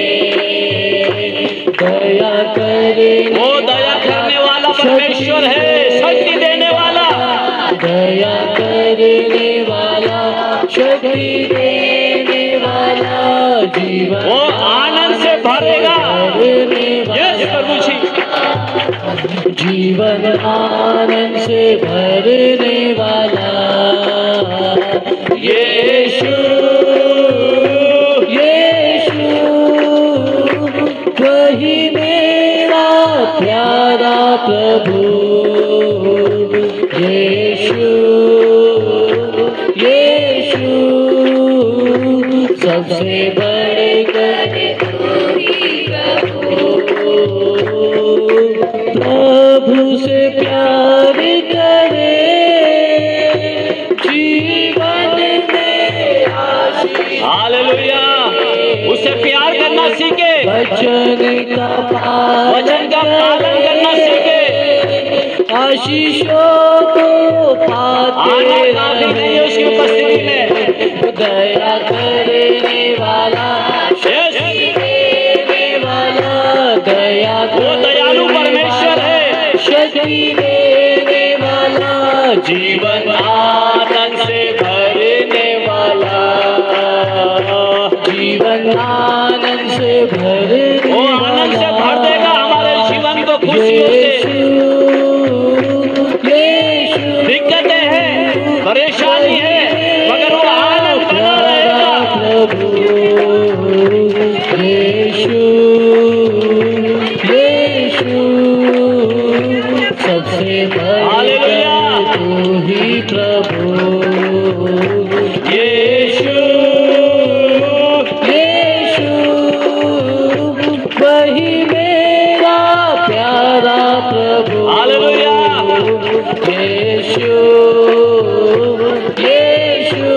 दया करे, वो दया करने वाला परमेश्वर है, शक्ति देने वाला, दया करने वाला, शक्ति देने वाला, जीवन वो आनंद से भरेगा। यस प्रभु जी, जीवन आनंद से भरने वाला, यीशु, यीशु, वही मेरा प्यारा प्रभु यीशु, यीशु, सबसे बढ़कर तू ही प्रभु। प्रभु से प्यार करे, जीवन में आशीष, हालेलुया। उसे प्यार करना सीखे, वचन का वचन का पालन करना सीखे। आशीषों को पाते आना काफी नहीं है उसकी उपस्थिति में। दया करने वाला, शक्ति देने वाला, दया वो दयालु परमेश्वर है, शक्ति देने वाला, जीवन आनंद से भरने वाला, जीवन आनंद से भरने वो आनंद से भर देगा हमारे जीवन को खुशियों से। दिक्कतें हैं, परेशानी है, मगर वो आनंद बना रहेगा। यीशु, यीशु, सबसे हालेलुया। बढ़कर तू ही प्रभु यीशु, यीशु, वही मेरा प्यारा प्रभु हालेलुया। यीशु, यीशु,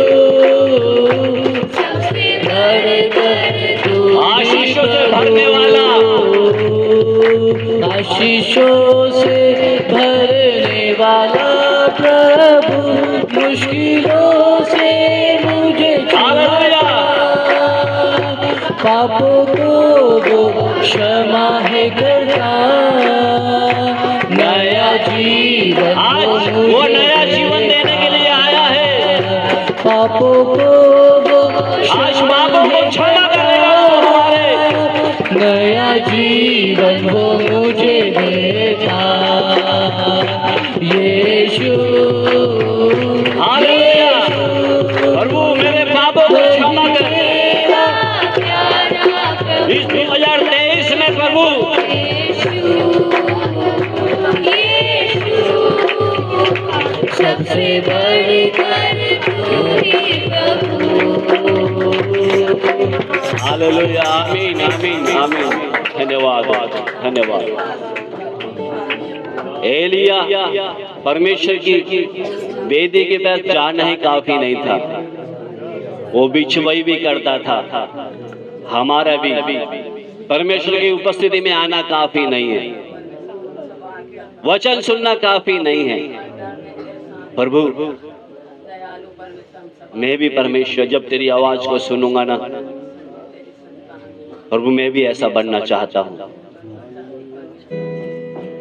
सबसे बढ़कर तू आशीषों से भरने वाला, आशीषों से भरने वाला प्रभु, मुश्किलों से मुझे हालेलुया। पापों को वो क्षमा है करता, नया जीवन आज वो नया जीवन देने के लिए आया है। पापों को वो आज पापों को क्षमा करेगा वो हमारे, नया जीवन वो मुझे देता। यीशु हालेलुया। प्रभु मेरे पापों को क्षमा कर इस 2023 में प्रभु। सबसे बढ़कर तू ही प्रभु। हालेलुया। आमीन आमीन आमीन। धन्यवाद धन्यवाद। एलिया परमेश्वर की वेदी के पास जाना ही काफी नहीं था, वो बिछवाई भी करता था। हमारा भी परमेश्वर की उपस्थिति में आना काफी नहीं है, वचन सुनना काफी नहीं है। प्रभु मैं भी परमेश्वर जब तेरी आवाज को सुनूंगा ना प्रभु, मैं भी ऐसा बनना चाहता हूँ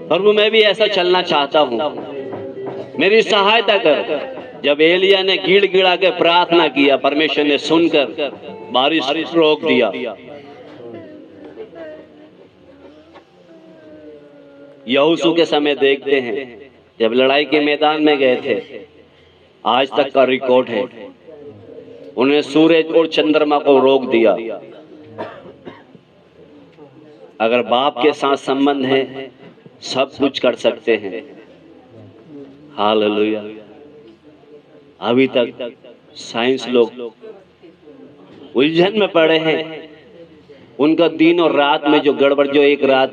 प्रभु, मैं भी ऐसा चलना चाहता हूँ। मेरी सहायता कर। जब एलिया ने गिड़गिड़ा के प्रार्थना किया, परमेश्वर ने सुनकर बारिश रोक दिया। यहोशू के समय देखते हैं, जब लड़ाई के मैदान में गए थे, आज तक का रिकॉर्ड है, उन्हें सूरज और चंद्रमा को रोक दिया। अगर बाप के साथ संबंध है, सब कुछ कर सकते हैं। हालेलुया। अभी तक साइंस लोग उलझन में पड़े हैं। उनका दिन और रात में जो गड़बड़, जो एक रात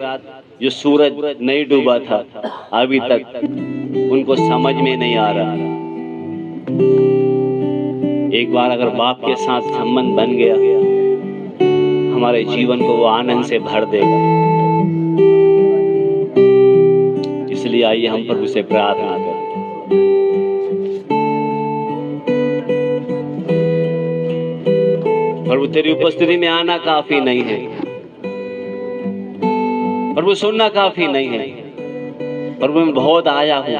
जो सूरज नहीं डूबा था, अभी तक उनको समझ में नहीं आ रहा। एक बार अगर बाप के साथ संबंध बन गया, हमारे जीवन को वो आनंद से भर देगा। इसलिए आइए हम प्रभु से प्रार्थना करें। प्रभु तेरी उपस्थिति में आना काफी नहीं है प्रभु, सुनना काफी नहीं है प्रभु। मैं बहुत आया हूँ,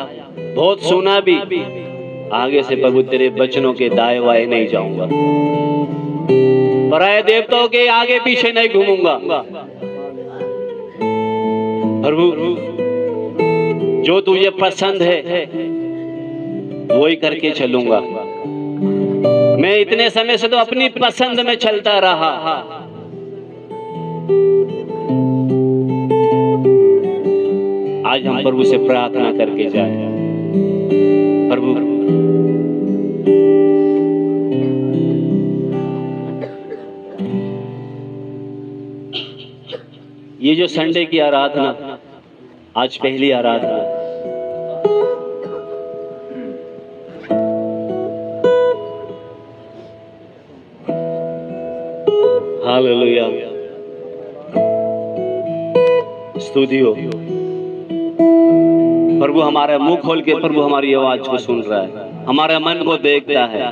बहुत सुना भी, आगे से प्रभु तेरे वचनों के दाएं बाएं नहीं जाऊंगा, पराये देवताओं के आगे पीछे नहीं घूमूंगा प्रभु। जो तुझे पसंद है वही करके चलूंगा। मैं इतने समय से तो अपनी पसंद में चलता रहा, आज हम प्रभु से प्रार्थना करके जाए। प्रभु ये जो संडे की आराधना, आज पहली आराधना, हालेलुया, स्तुति हो प्रभु। हमारा मुंह खोल के प्रभु हमारी आवाज को सुन रहा है, हमारे मन को देखता है।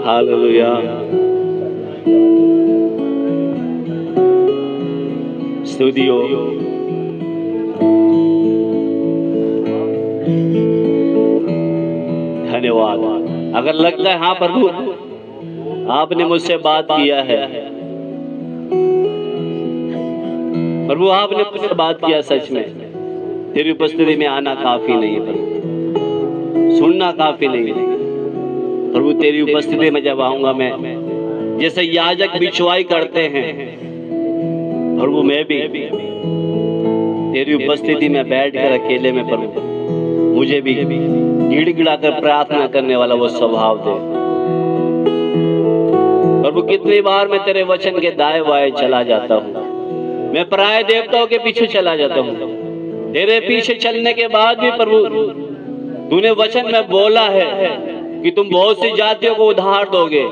हालेलुया, स्तुति हो। धन्यवाद। अगर लगता है हाँ प्रभु आपने मुझसे बात किया है, प्रभु आपने मुझसे बात किया, सच में तेरी उपस्थिति में आना काफी नहीं है प्रभु, सुनना काफी नहीं है प्रभु। तेरी उपस्थिति में जब आऊंगा मैं, जैसे याजक बिछवाई करते हैं प्रभु, मैं भी तेरी उपस्थिति में बैठकर अकेले में प्रभु मुझे भी गिड़गिड़ा कर प्रार्थना करने वाला वो स्वभाव दे प्रभु। कितनी बार मैं तेरे वचन के दाएं बाएं चला जाता हूँ, मैं पराये देवताओं के पीछे चला जाता हूँ। तेरे पीछे चलने के बाद भी प्रभु तूने वचन में बोला है कि तुम बहुत सी जातियों को उधार दोगे।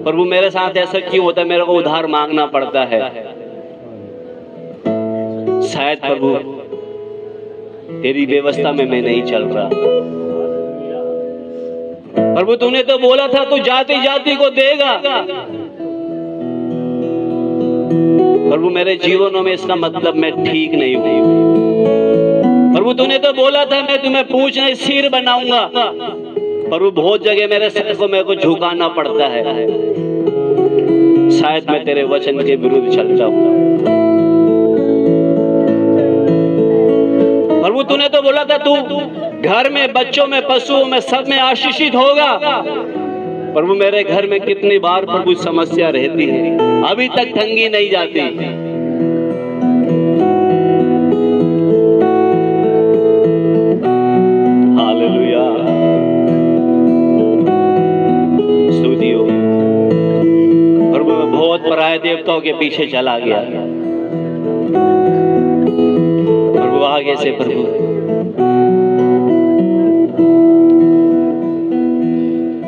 प्रभु मेरे साथ ऐसा क्यों होता है, मेरे को उधार मांगना पड़ता है। शायद प्रभु तेरी व्यवस्था में मैं नहीं चल रहा। प्रभु तूने तो बोला था तू जाति जाति को देगा। प्रभु मेरे जीवनों में इसका मतलब मैं ठीक नहीं हूँ। प्रभु तूने तो बोला था मैं तुम्हें पूछ नहीं सिर बनाऊंगा। प्रभु बहुत जगह मेरे सर को मेरे को झुकाना पड़ता है। शायद मैं तेरे वचन के विरुद्ध चलता हूँ। प्रभु तूने तो बोला था तू घर में, बच्चों में, पशुओं में, सब में आशीषित होगा। प्रभु मेरे घर में कितनी बार प्रभु समस्या रहती है, अभी तक तंगी नहीं जाती। हालेलुया, स्तुति हो। प्रभु मैं बहुत पराये देवताओं के पीछे चला गया। प्रभु आगे से प्रभु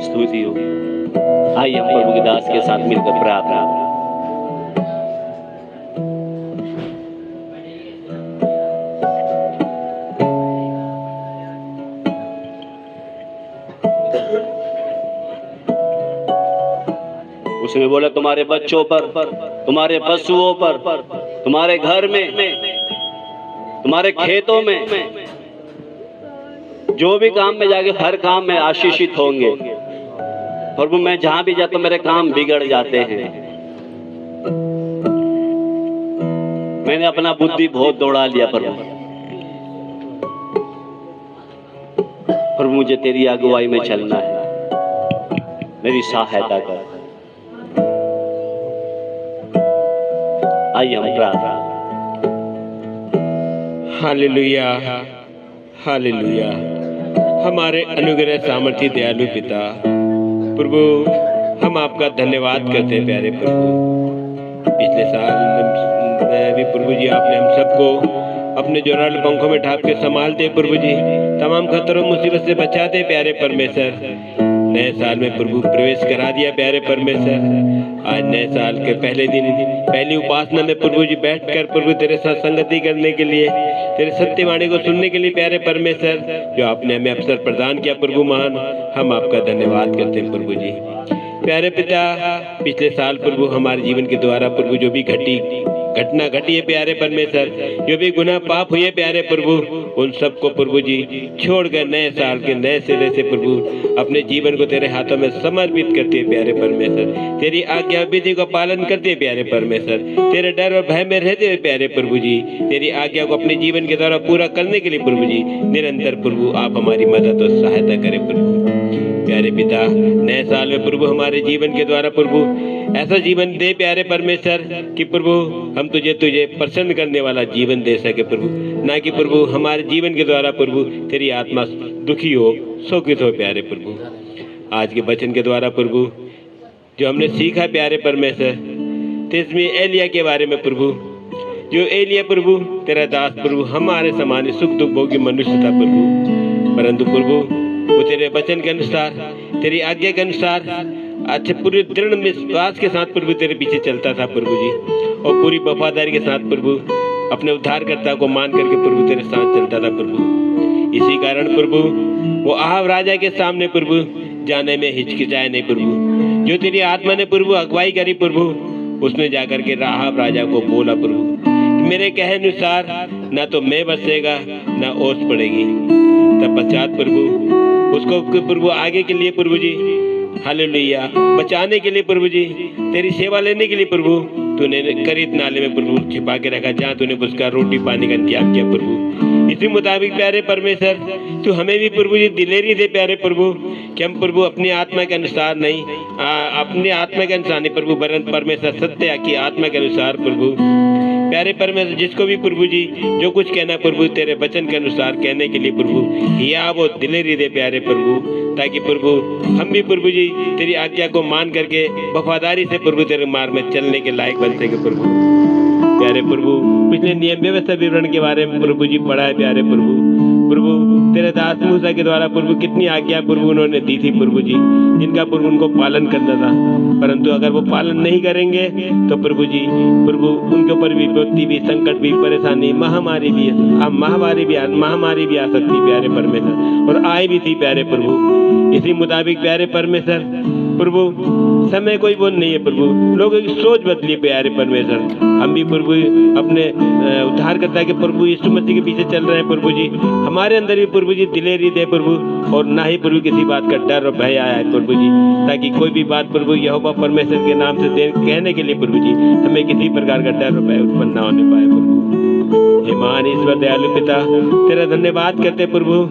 स्तुति हो। आइए हम प्रभु के दास के साथ मिलकर प्रार्थना। उसने बोला तुम्हारे बच्चों पर, तुम्हारे पशुओं पर, तुम्हारे घर में, तुम्हारे खेतों में, जो भी काम में जाके हर काम में आशीषित होंगे। प्रभु मैं जहां भी जाता हूं मेरे काम बिगड़ जाते हैं। मैंने अपना बुद्धि बहुत दौड़ा लिया प्रभु। प्रभु मुझे तेरी अगुवाई में चलना है, मेरी सहायता कर। आइए हम प्रार्थना। Hallelujah, hallelujah. हमारे अनुग्रह सामर्थी दयालु पिता प्रभु, हम आपका धन्यवाद करते हैं प्यारे प्रभु। पिछले साल में भी प्रभु जी आपने हम सबको अपने जोराल पंखों में ढाप के संभालते प्रभु जी, तमाम खतरों मुसीबत से बचाते प्यारे परमेश्वर। नए साल में प्रभु प्रवेश करा दिया प्यारे परमेश्वर। आज नए साल के पहले दिन पहली उपासना में प्रभु जी बैठकर प्रभु तेरे साथ संगति करने के लिए, तेरे सत्यवाणी को सुनने के लिए प्यारे परमेश्वर जो आपने हमें अवसर प्रदान किया प्रभु महान, हम आपका धन्यवाद करते हैं प्रभु जी। प्यारे पिता, पिछले साल प्रभु हमारे जीवन के द्वारा प्रभु जो भी घटना घटी है प्यारे परमेश्वर, जो भी गुनाह पाप हुए प्यारे प्रभु, उन सबको प्रभु जी छोड़कर नए साल के नए सिरे से प्रभु अपने जीवन को तेरे हाथों में समर्पित करते हैं प्यारे परमेश्वर। तेरी आज्ञा विधि को पालन करते हैं प्यारे परमेश्वर, तेरे डर और भय में रहते हुए प्यारे प्रभु जी तेरी आज्ञा को अपने जीवन के द्वारा पूरा करने के लिए प्रभु जी निरंतर प्रभु आप हमारी मदद और सहायता करें प्रभु। प्यारे पिता, नए साल में प्रभु हमारे जीवन के द्वारा प्रभु ऐसा जीवन दे प्यारे परमेश्वर कि प्रभु हम तुझे प्रसन्न करने वाला जीवन दे सके प्रभु, ना कि प्रभु हमारे जीवन के द्वारा प्रभु तेरी आत्मा दुखी हो, शोकित हो प्यारे प्रभु। आज के वचन के द्वारा प्रभु जो हमने सीखा प्यारे परमेश्वर, इसमें एलिया के बारे में प्रभु, जो एलिया प्रभु तेरा दास प्रभु हमारे समान सुख दुख भोगी मनुष्य था प्रभु, परंतु प्रभु वो तेरे वचन के अनुसार, तेरी आज्ञा के अनुसार अच्छे पूरे दृढ़ विश्वास के साथ प्रभु तेरे पीछे चलता था प्रभु जी, और पूरी वफादारी के साथ प्रभु अपने उद्धारकर्ता को मान करके प्रभु तेरे साथ चलता था प्रभु। इसी कारण प्रभु वो आहाब राजा के सामने प्रभु जाने में हिचकिचाए नहीं प्रभु। जो तेरी आत्मा ने प्रभु अगुवाई करी प्रभु, उसने जाकर के आहाब राजा को बोला प्रभु मेरे कहे अनुसार ना तो मैं बसेगा ना ओस पड़ेगी। तब पश्चात प्रभु उसको प्रभु आगे के लिए प्रभु जी हालेलुया बचाने के लिए प्रभु जी, तेरी सेवा लेने के लिए प्रभु तूने करीत नाले में प्रभु छिपा के रखा, जहाँ तूने उसका रोटी पानी का इंतजाम किया प्रभु। इसी मुताबिक प्यारे परमेश्वर तू हमें भी प्रभु जी दिलेरी दे प्यारे प्रभु कि हम प्रभु अपनी आत्मा के अनुसार नहीं, अपनी आत्मा के अनुसार नहीं प्रभु, वरन परमेश्वर सत्य की आत्मा के अनुसार प्रभु प्यारे परमेश्वर जिसको भी प्रभु जी जो कुछ कहना प्रभु तेरे वचन के अनुसार कहने के लिए प्रभु या वो दिलेरी दे प्यारे प्रभु, ताकि प्रभु हम भी प्रभु जी तेरी आज्ञा को मान करके वफादारी से प्रभु तेरे मार्ग में चलने के लायक बन सके प्रभु। प्यारे प्रभु पिछले नियम व्यवस्था विवरण के बारे में प्रभु जी पढ़ा है प्यारे प्रभु तेरे दास मूसा के द्वारा प्रभु कितनी आज्ञा प्रभु उन्होंने दी थी प्रभु जी, जिनका प्रभु उनको पालन करना था, परंतु अगर वो पालन नहीं करेंगे तो प्रभु जी प्रभु उनके ऊपर भी विपत्ति भी, संकट भी, परेशानी, महामारी भी आ सकती प्यारे परमेश्वर, और आई भी थी प्यारे प्रभु। इसी मुताबिक प्यारे परमेश्वर प्रभु समय कोई वो नहीं है प्रभु, लोगों की सोच बदली प्यारे परमेश्वर। हम भी प्रभु अपने उद्धारकर्ता के प्रभु यीशु मसीह के पीछे चल रहे हैं प्रभु जी। हमारे अंदर भी प्रभु जी दिलेरी दे प्रभु, और ना ही प्रभु किसी बात का डर और भय आया है प्रभु जी, ताकि कोई भी बात प्रभु यहोवा परमेश्वर के नाम से कहने के लिए प्रभु जी हमें किसी प्रकार का डर और भय उत्पन्न ना होने पाए प्रभु। हे महान ईश्वर दयालु पिता, तेरा धन्यवाद करते प्रभु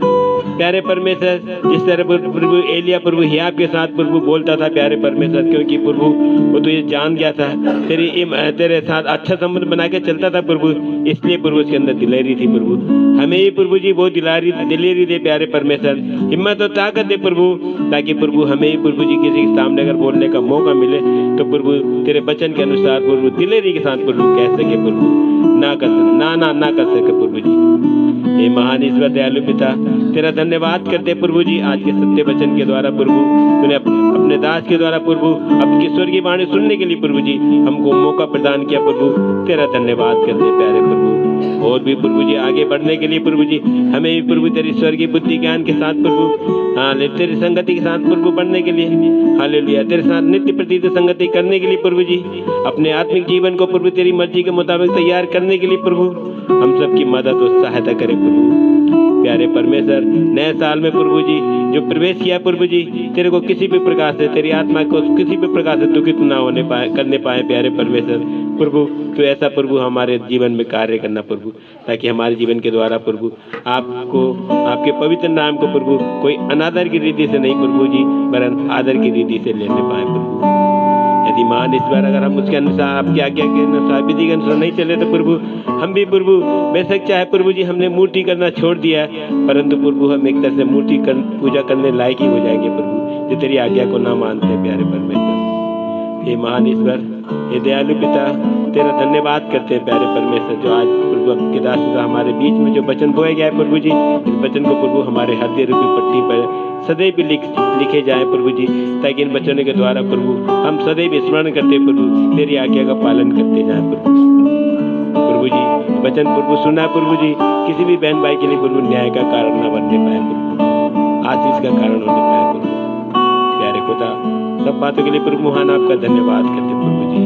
प्यारे परमेश्वर। जिस तरह प्रभु एलिया प्रभु हियाब के साथ प्रभु बोलता था प्यारे परमेश्वर, क्योंकि प्रभु वो तो ये जान गया था तेरे साथ अच्छा संबंध बना के चलता था प्रभु, इसलिए प्रभु उसके अंदर दिलेरी थी प्रभु। हमें ही प्रभु जी वो दिलेरी दे प्यारे परमेश्वर, हिम्मत और ताकत दे प्रभु, ताकि प्रभु हमें ही प्रभु जी किसी के सामने अगर बोलने का मौका मिले तो प्रभु तेरे वचन के अनुसार प्रभु दिलेरी के साथ प्रभु कह सके प्रभु, ना कर सके प्रभु जी। हे महान ईश्वर दयालु पिता, तेरा धन्यवाद करते प्रभु जी आज के सत्य वचन के द्वारा प्रभु तूने अपने दास के द्वारा प्रभु आपकी स्वर्गीय वाणी सुनने के लिए प्रभु जी हमको मौका प्रदान किया प्रभु, तेरा धन्यवाद करते प्यारे प्रभु। और भी प्रभु जी आगे बढ़ने के लिए प्रभु जी हमें भी प्रभु तेरी स्वर्गीय बुद्धि ज्ञान के साथ प्रभु तेरी संगति के साथ प्रभु बढ़ने के लिए, हालेलुया, तेरे साथ नित्य प्रति संगति करने के लिए प्रभु जी अपने आत्मिक जीवन को प्रभु तेरी मर्जी के मुताबिक तैयार करने के लिए प्रभु हम सबकी मदद और सहायता करें प्रभु। प्यारे परमेश्वर, नए साल में प्रभु जी जो प्रवेश किया प्रभु जी, तेरे को किसी भी प्रकार से तेरी आत्मा को किसी भी प्रकार से दुखित ना होने पाए करने पाए प्यारे परमेश्वर प्रभु, तो ऐसा प्रभु हमारे जीवन में कार्य करना प्रभु, ताकि हमारे जीवन के द्वारा प्रभु आपको आपके पवित्र नाम को प्रभु कोई अनादर की रीति से नहीं प्रभु जी, वरन आदर की रीति से लेने पाए प्रभु। यदि महान ईश्वर अगर हम उसके अनुसार आपकी आज्ञा के अनुसार विधि के अनुसार नहीं चले तो प्रभु हम भी प्रभु बेशक चाहे प्रभु जी हमने मूर्ति करना छोड़ दिया है, परंतु प्रभु हम एक तरह से मूर्ति पूजा करने लायक ही हो जाएंगे प्रभु, जो तेरी आज्ञा को ना मानते प्यारे परमेश्वर। हे महान ईश्वर, हे दयालु पिता, तेरा धन्यवाद करते हैं प्यारे परमेश्वर, जो आज प्रभु आपके दास हमारे बीच में जो वचन बोया गया है प्रभु जी, इस वचन को प्रभु हमारे हृदय रूपी पट्टी पर सदैव लिखे जाए प्रभु जी, ताकि इन वचनों के द्वारा प्रभु हम सदैव स्मरण करते प्रभु तेरी आज्ञा का पालन करते जाए प्रभु जी। वचन प्रभु सुना प्रभु जी किसी भी बहन भाई के लिए प्रभु न्याय का कारण न बनने पाए प्रभु, आशीष का कारण होने पाए प्रभु। प्यारे खुदा, सब बातों के लिए प्रभु महान आपका धन्यवाद करते प्रभु जी।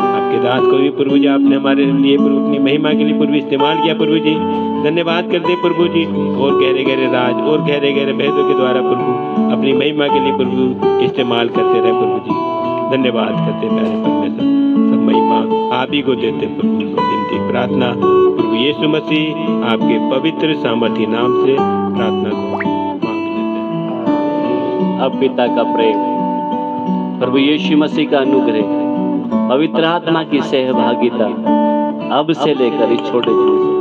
आपके दास को भी प्रभु जी आपने हमारे लिए प्रभु अपनी महिमा के लिए प्रभु इस्तेमाल किया प्रभु जी, धन्यवाद करते प्रभु जी। और गहरे गहरे राज और गहरे गहरे भेदों के द्वारा प्रभु अपनी महिमा के लिए प्रभु इस्तेमाल करते रहे प्रभु जी, धन्यवाद करते प्यारे परमेश्वर। सब महिमा आप ही को देते प्रभु, विनती प्रार्थना प्रभु यीशु मसीह आपके पवित्र सामर्थी नाम से प्रार्थना को मांग लेते हैं। अब पिता का प्रेम, प्रभु यीशु मसीह का अनुग्रह, पवित्र आत्मा की सहभागिता अब से लेकर इस छोटे दिन से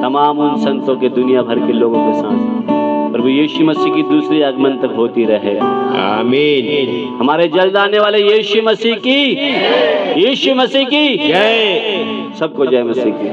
तमाम उन संतों के दुनिया भर के लोगों के साथ प्रभु यीशु मसीह की दूसरी आगमन तक होती रहे। आमीन। हमारे जल्द आने वाले यीशु मसीह की जय। सबको जय मसीह की।